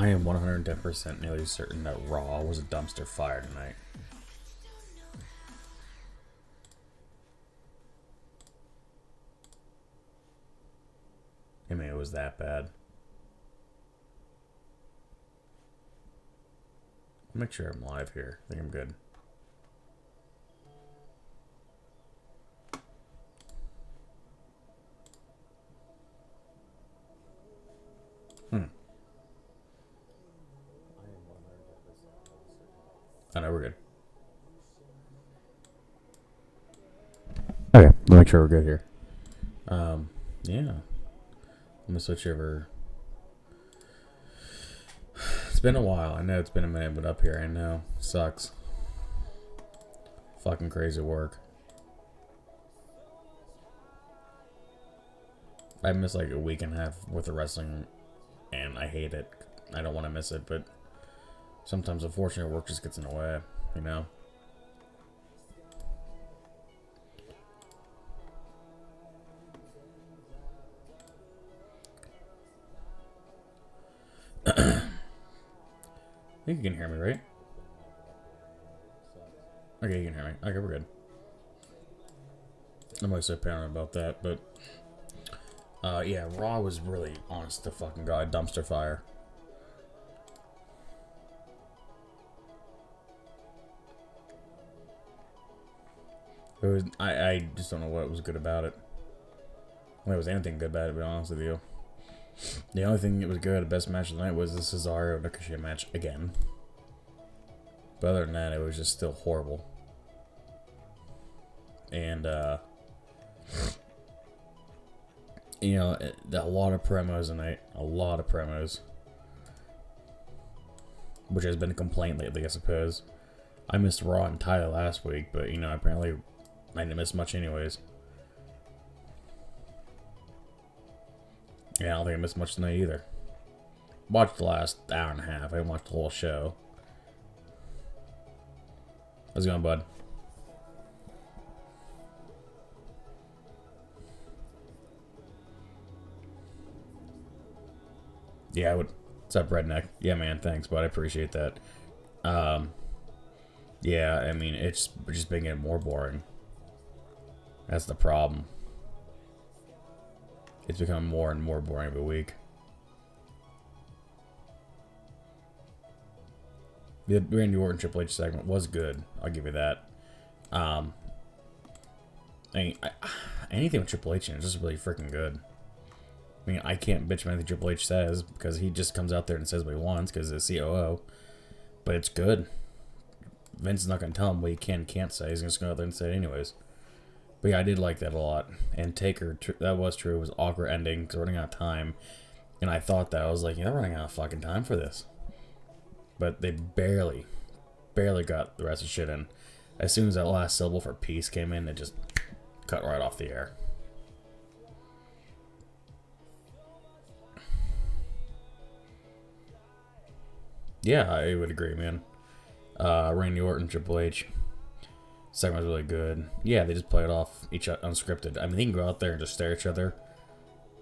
I am 110% nearly certain that Raw was a dumpster fire tonight. I mean, it was that bad. I'll make sure I'm live here. I think I'm good. I know we're good. Okay, let me make sure we're good here. Yeah. Let me switch over. It's been a while. I know it's been a minute, but up here, I know. Sucks. Fucking crazy work. I missed like a week and a half worth of wrestling, and I hate it. I don't want to miss it, but sometimes, unfortunately, work just gets in the way, you know? I think you can hear me, right? Okay, you can hear me. Okay, we're good. I'm always so paranoid about that, but yeah, Raw was really, honest to fucking God, dumpster fire. It was, I just don't know what was good about it. Well, there was anything good about it, to be honest with you. The only thing that was good, the best match of the night, was the Cesaro-Ricochet match again. But other than that, it was just still horrible. And, you know, a lot of promos tonight. A lot of promos. Which has been a complaint lately, I suppose. I missed Raw entirely last week, but, you know, apparently I didn't miss much anyways. Yeah, I don't think I missed much tonight either. Watched the last hour and a half. I didn't watch the whole show. How's it going, bud? Yeah, I would. What's up, Redneck? Yeah, man, thanks, bud. I appreciate that. Yeah, I mean, it's just been getting more boring. That's the problem. It's becoming more and more boring every week. The Randy Orton Triple H segment was good. I'll give you that. Anything with Triple H in it is just really freaking good. I mean, I can't bitch about anything Triple H says because he just comes out there and says what he wants because he's a COO. But it's good. Vince is not going to tell him what he can and can't say. He's just going to go out there and say it anyways. But yeah, I did like that a lot. And Taker, that was true. It was an awkward ending because we're running out of time. And I thought that. I was like, you're running out of fucking time for this. But they barely got the rest of the shit in. As soon as that last syllable for peace came in, it just cut right off the air. Yeah, I would agree, man. Randy Orton, Triple H. Segment was really good. Yeah, they just play it off each unscripted. I mean, they can go out there and just stare at each other.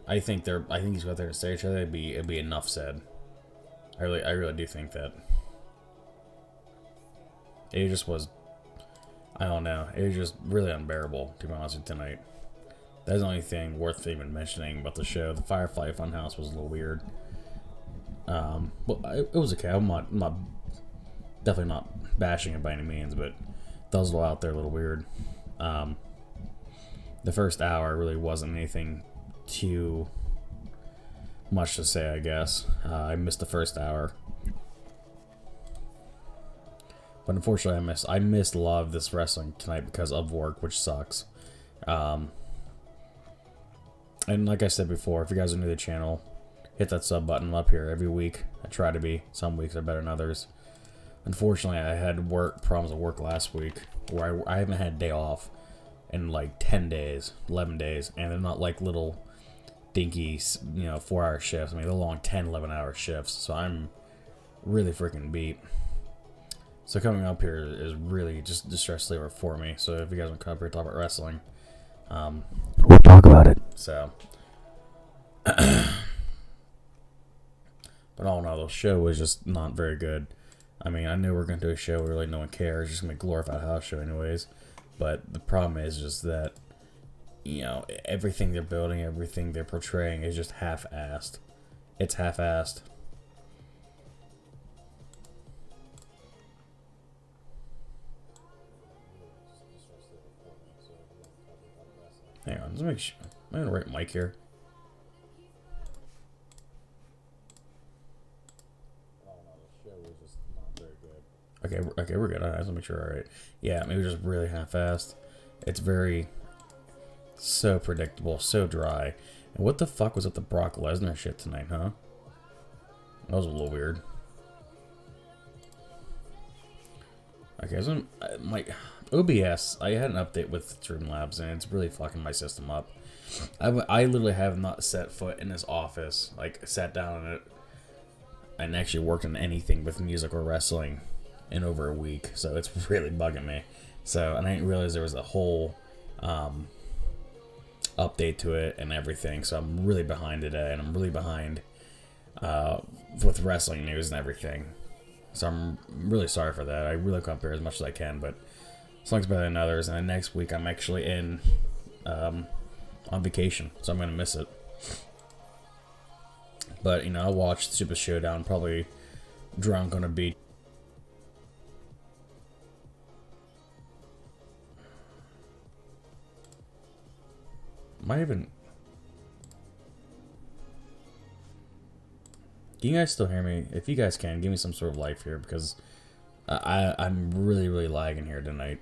I think he's go out there and stare at each other. It'd be enough said. I really do think that. It just was. I don't know. It was just really unbearable, to be honest with you, tonight. That's the only thing worth even mentioning about the show. The Firefly Funhouse was a little weird. Well, it was okay. I'm not definitely not bashing it by any means, but that was out there a little weird. The first hour really wasn't anything too much to say, I guess. I missed the first hour. But unfortunately, I missed a lot of this wrestling tonight because of work, which sucks. And like I said before, if you guys are new to the channel, hit that sub button up here every week. I try to be. Some weeks are better than others. Unfortunately, I had problems at work last week where I haven't had a day off in like 10 days, 11 days, and they're not like little dinky, 4-hour shifts. I mean, they're long 10, 11-hour shifts, so I'm really freaking beat. So coming up here is really just the stress reliever for me. So if you guys want to come up here and talk about wrestling, we'll talk about it. So, but But all in all, the show was just not very good. I mean, I knew we were going to do a show where really no one cares. It's just going to be a glorified house show anyways. But the problem is just that, you know, everything they're building, everything they're portraying is just half-assed. It's half-assed. Hang on, let's make sure. Am I on the right mic here? Okay, okay, we're good. I just want to make sure. All right. Yeah, maybe just really half-assed. It's very so predictable, so dry. And what the fuck was with the Brock Lesnar shit tonight, huh? That was a little weird. Okay, so my OBS, I had an update with Streamlabs, and it's really fucking my system up. I literally have not set foot in this office, like sat down in it, and actually worked on anything with music or wrestling in over a week, so it's really bugging me. So, and I didn't realize there was a whole update to it and everything, so I'm really behind today, and I'm really behind with wrestling news and everything. So I'm really sorry for that. I really compare as much as I can, but song's better than others. And then next week I'm actually in on vacation, so I'm gonna miss it. But you know, I'll watch Super Showdown, probably drunk on a beach. Might even. Can you guys still hear me? If you guys can, give me some sort of life here, because I'm really lagging here tonight.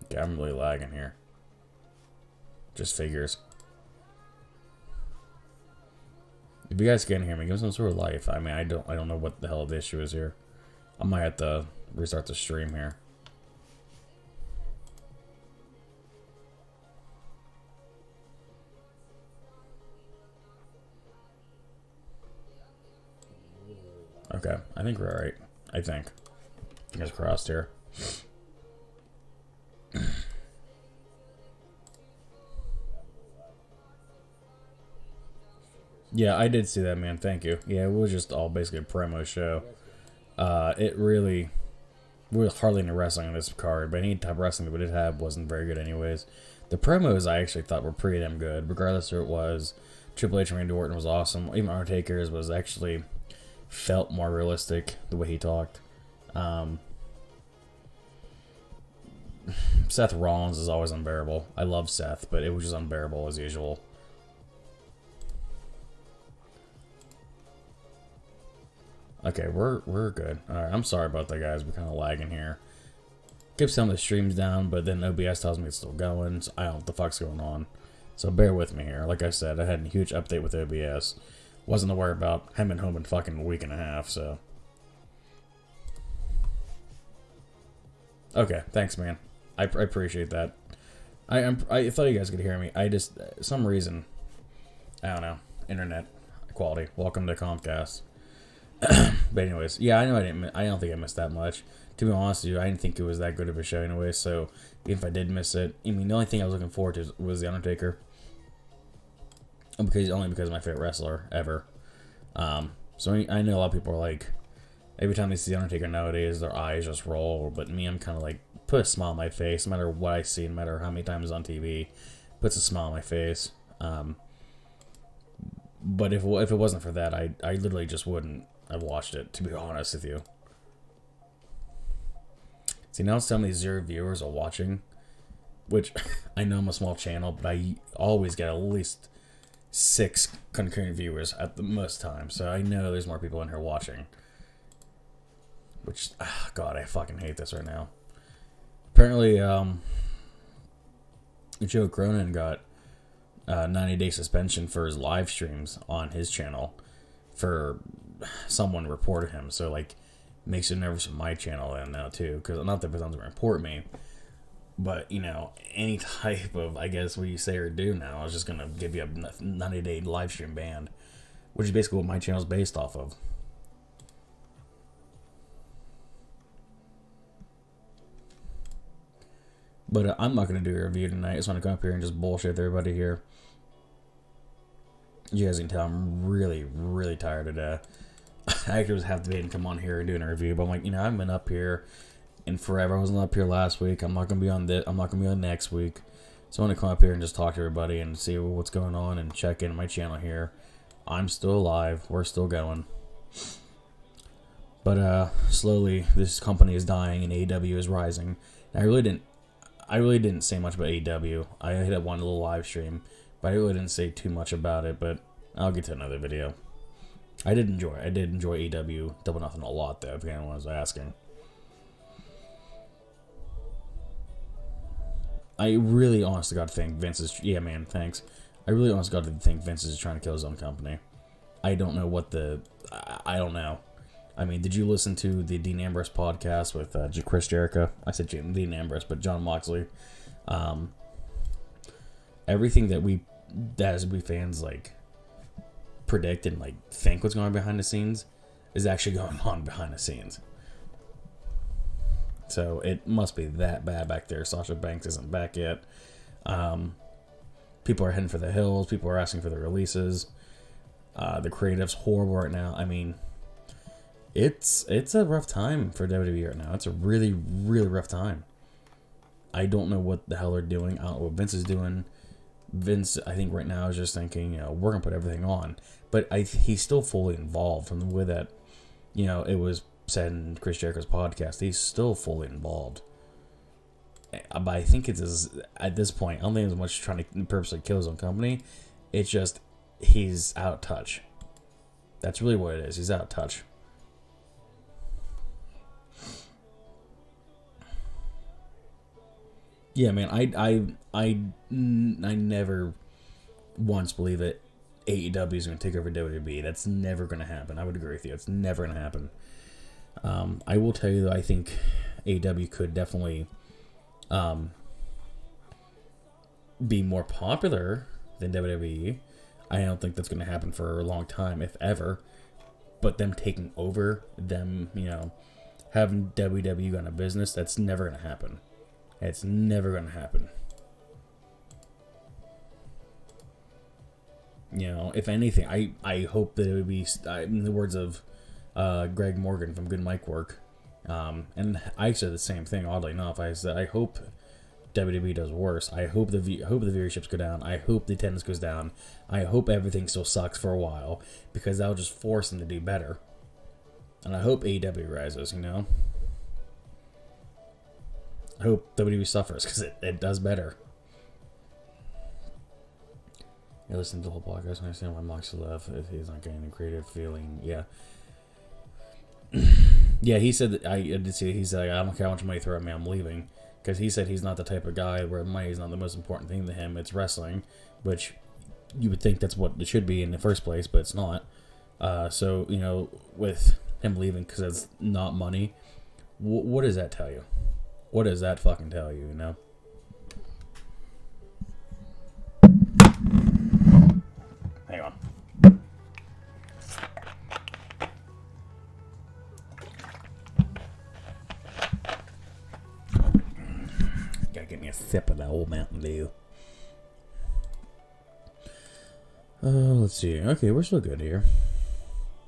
Okay, I'm really lagging here. Just figures. If you guys can hear me, give me some sort of life. I mean, I don't know what the hell the issue is here. I might have to restart the stream here. Okay, I think we're alright. I think. Fingers crossed here. Yeah, I did see that, man. Thank you. Yeah, it was just all basically a promo show. It really was hardly any wrestling on this card, but any type of wrestling that we did have wasn't very good anyways. The promos I actually thought were pretty damn good, regardless of who it was. Triple H and Randy Orton was awesome. Even Undertaker's was actually felt more realistic the way he talked. Seth Rollins is always unbearable. I love Seth, but it was just unbearable as usual. Okay, we're good. Alright, I'm sorry about that, guys. We're kind of lagging here. Keeps some of the streams down, but then OBS tells me it's still going, so I don't know what the fuck's going on. So bear with me here. Like I said, I had a huge update with OBS. Wasn't aware about having been home in fucking a week and a half, so. Okay, thanks, man. I appreciate that. I thought you guys could hear me. I just, some reason, I don't know, internet quality. Welcome to Comcast. But anyways, yeah, I know I don't think I missed that much. To be honest with you, I didn't think it was that good of a show anyway, so even if I did miss it, I mean, the only thing I was looking forward to was The Undertaker. Only because of my favorite wrestler ever. So I know a lot of people are like, every time they see The Undertaker nowadays, their eyes just roll, but me, I'm kind of like, put a smile on my face, no matter what I see, no matter how many times on TV, puts a smile on my face. But if it wasn't for that, I literally just wouldn't have watched it, to be honest with you. See, now some of these 0 viewers are watching, which I know I'm a small channel, but I always get at least 6 concurrent viewers at the most time, so I know there's more people in here watching. Which, God, I fucking hate this right now. Apparently, Joe Cronin got a 90-day suspension for his live streams on his channel for someone reported him. So, like, makes it nervous on my channel then now, too. Because not that it doesn't report me, but, you know, any type of, I guess, what you say or do now is just going to give you a 90-day live stream ban, which is basically what my channel's based off of. But I'm not going to do a review tonight. I just want to come up here and just bullshit with everybody here. You guys can tell I'm really, really tired today. I actually was have to come on here and do a review, but I'm like, I've been up here in forever. I wasn't up here last week. I'm not going to be on this. I'm not going to be on next week. So I want to come up here and just talk to everybody and see what's going on and check in my channel here. I'm still alive. We're still going. But slowly, this company is dying and AEW is rising. And I really didn't say much about AEW. I hit up one little live stream, but I really didn't say too much about it. But I'll get to another video. I did enjoy AEW Double Nothing a lot, though, if anyone was asking. I really, honest to God, think Vince is... Yeah, man, thanks. I really, honest to God, think Vince is trying to kill his own company. I don't know what the... I don't know. I mean, did you listen to the Dean Ambrose podcast with Chris Jericho? I said Dean Ambrose, but John Moxley. Everything that we fans, like, predict and, like, think what's going on behind the scenes is actually going on behind the scenes. So it must be that bad back there. Sasha Banks isn't back yet. People are heading for the hills. People are asking for the releases. The creative's horrible right now. I mean, it's a rough time for WWE right now. It's a really, really rough time. I don't know what the hell they're doing. I don't know what Vince is doing. Vince, I think right now is just thinking, we're going to put everything on. But he's still fully involved from the way that, it was said in Chris Jericho's podcast. He's still fully involved. But I think at this point, I don't think it's much trying to purposely kill his own company. It's just he's out of touch. That's really what it is. He's out of touch. Yeah, man, I never once believe that AEW is going to take over WWE. That's never going to happen. I would agree with you. It's never going to happen. I will tell you that I think AEW could definitely be more popular than WWE. I don't think that's going to happen for a long time, if ever. But them taking over, them, having WWE go out of business, that's never going to happen. It's never going to happen. If anything, I hope that it would be, in the words of Greg Morgan from Good Mic Work, and I said the same thing, oddly enough. I said, I hope WWE does worse. I hope the viewerships go down. I hope the attendance goes down. I hope everything still sucks for a while, because that'll just force them to do better. And I hope AEW rises, I hope WWE suffers, because it does better. I listened to the whole podcast and I understand why Moxley left if he's not getting a creative feeling. Yeah. Yeah, he said that, I did see that he said, I don't care how much money you throw at me, I'm leaving. Because he said he's not the type of guy where money is not the most important thing to him, it's wrestling. Which you would think that's what it should be in the first place, but it's not. So, with him leaving because it's not money, what does that tell you? What does that fucking tell you, Hang on. Gotta get me a sip of that old Mountain Dew. Let's see. Okay, we're still good here.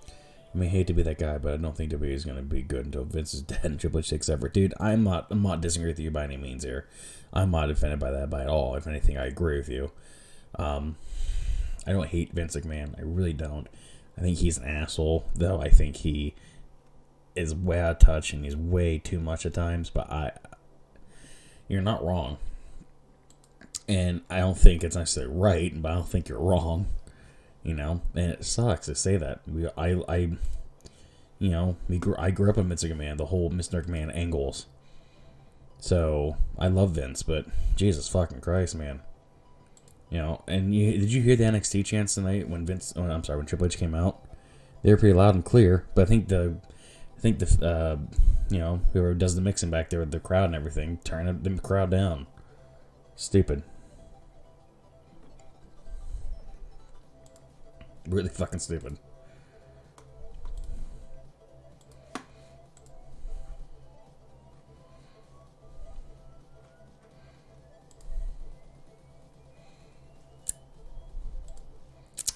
I mean, I hate to be that guy, but I don't think WWE is going to be good until Vince is dead and Triple H takes over. Dude, I'm not disagreeing with you by any means here. I'm not offended by that at all. If anything, I agree with you. I don't hate Vince McMahon. I really don't. I think he's an asshole, though. I think he is way out of touch and he's way too much at times. But you're not wrong. And I don't think it's necessarily right, but I don't think you're wrong. And it sucks to say that. I grew up on Vince McMahon, the whole Mr. McMahon angles. So I love Vince, but Jesus fucking Christ, man. And did you hear the NXT chants tonight when when Triple H came out? They were pretty loud and clear, but I think the whoever does the mixing back there with the crowd and everything, turn the crowd down. Stupid. Really fucking stupid.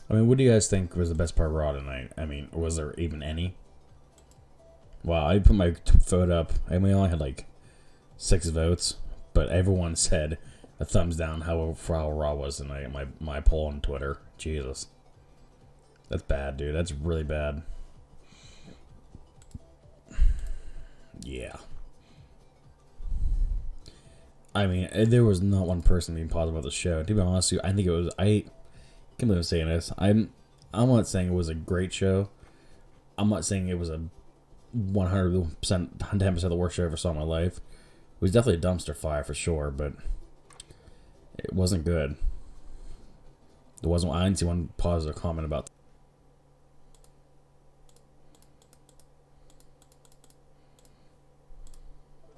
I mean, what do you guys think was the best part of Raw tonight? I mean, was there even any? Wow, I put my vote up, and we only had like 6 votes, but everyone said a thumbs down for how Raw was tonight. My poll on Twitter. Jesus, that's bad, dude. That's really bad. Yeah. I mean, there was not one person being positive about the show. To be honest with you, I think it was. I can't believe I'm saying this. I'm not saying it was a great show. I'm not saying it was a 100%, 10% of the worst show I ever saw in my life. It was definitely a dumpster fire for sure, but it wasn't good. I didn't see one positive comment about